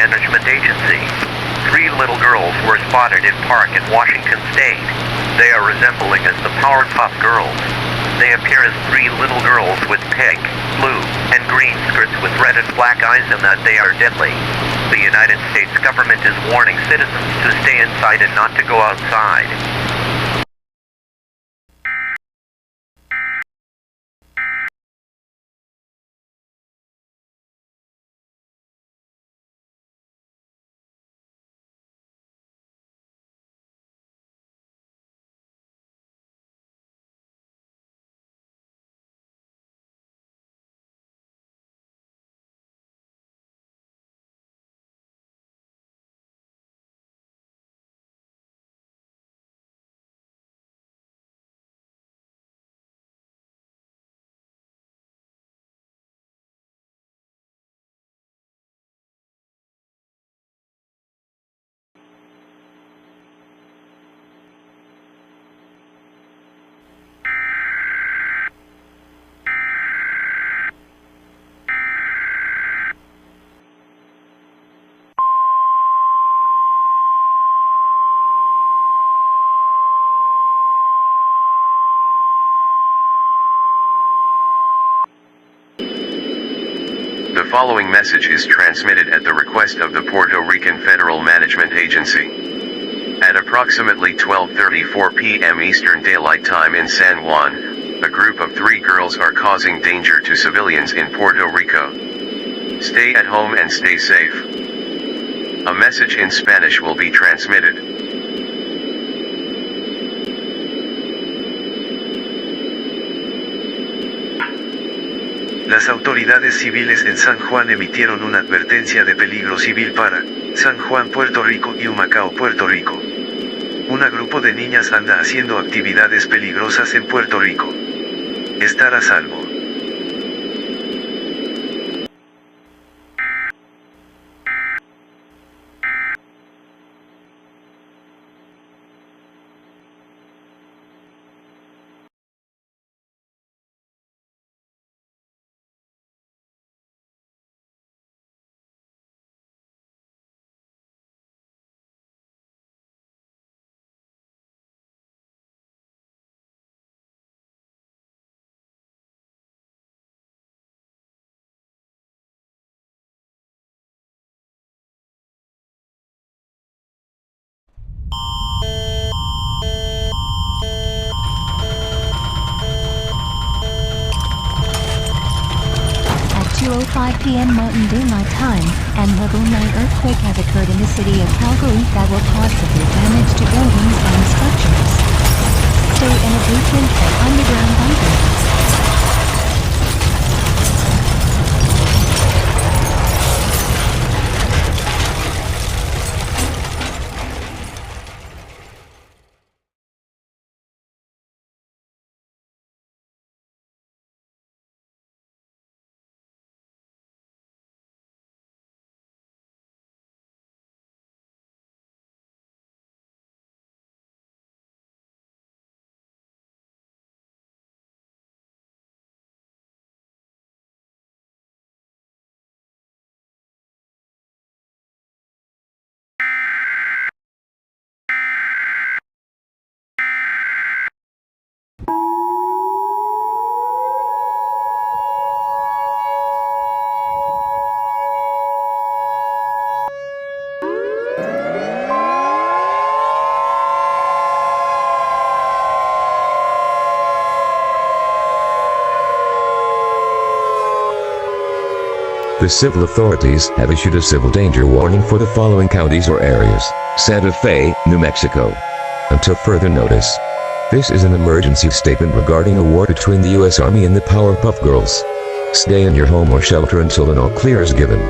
Management Agency. 3 little girls were spotted in park in Washington State. They are resembling as the Powerpuff Girls. They appear as 3 little girls with pink, blue, and green skirts with red and black eyes, and that they are deadly. The United States government is warning citizens to stay inside and not to go outside. The following message is transmitted at the request of the Puerto Rican Federal Management Agency. At approximately 12:34 p.m. Eastern Daylight Time in San Juan, a group of 3 girls are causing danger to civilians in Puerto Rico. Stay at home and stay safe. A message in Spanish will be transmitted. Las autoridades civiles en San Juan emitieron una advertencia de peligro civil para San Juan, Puerto Rico y Humacao, Puerto Rico. Un grupo de niñas anda haciendo actividades peligrosas en Puerto Rico. Estar a salvo. At 2:05 p.m. Mountain Daylight Time, an level 9 earthquake has occurred in the city of Calgary that will cause severe damage to buildings and structures. Stay in a basement or underground bunker. The civil authorities have issued a civil danger warning for the following counties or areas: Santa Fe, New Mexico. Until further notice. This is an emergency statement regarding a war between the U.S. Army and the Powerpuff Girls. Stay in your home or shelter until an all clear is given.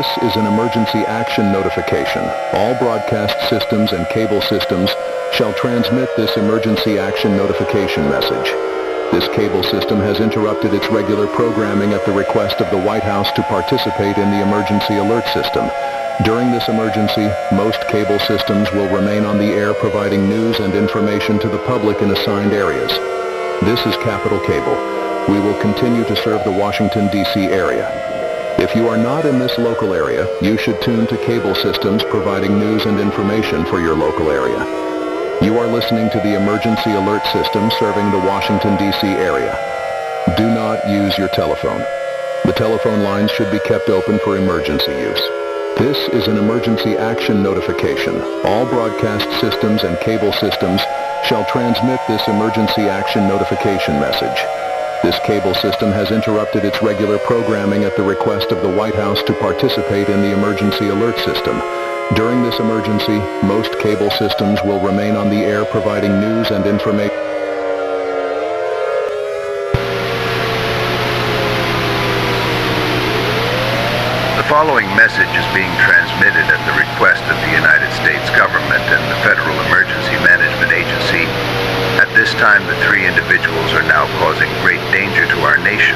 This is an emergency action notification. All broadcast systems and cable systems shall transmit this emergency action notification message. This cable system has interrupted its regular programming at the request of the White House to participate in the emergency alert system. During this emergency, most cable systems will remain on the air providing news and information to the public in assigned areas. This is Capital Cable. We will continue to serve the Washington, D.C. area. If you are not in this local area, you should tune to cable systems providing news and information for your local area. You are listening to the emergency alert system serving the Washington, D.C. area. Do not use your telephone. The telephone lines should be kept open for emergency use. This is an emergency action notification. All broadcast systems and cable systems shall transmit this emergency action notification message. This cable system has interrupted its regular programming at the request of the White House to participate in the emergency alert system. During this emergency, most cable systems will remain on the air providing news and information. The following message is being transmitted at the request of the United States government and the Federal Emergency Management Agency. At this time, the three individuals are now causing great danger to our nation.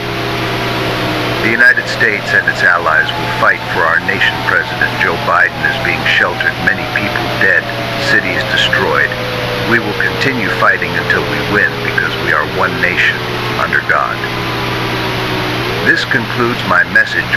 The United States and its allies will fight for our nation. President Joe Biden is being sheltered, many people dead, cities destroyed. We will continue fighting until we win because we are one nation under God. This concludes my message.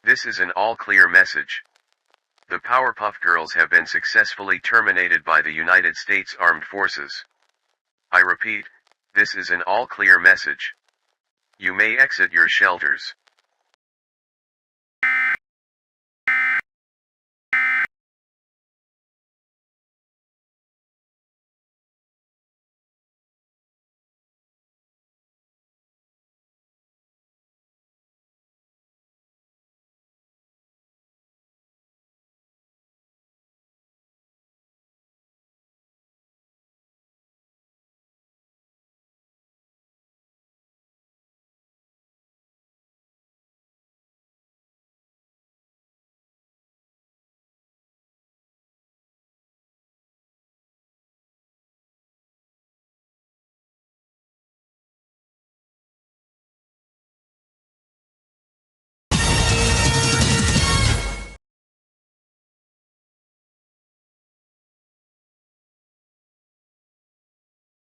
This is an all-clear message. The Powerpuff Girls have been successfully terminated by the United States Armed Forces. I repeat, this is an all-clear message. You may exit your shelters.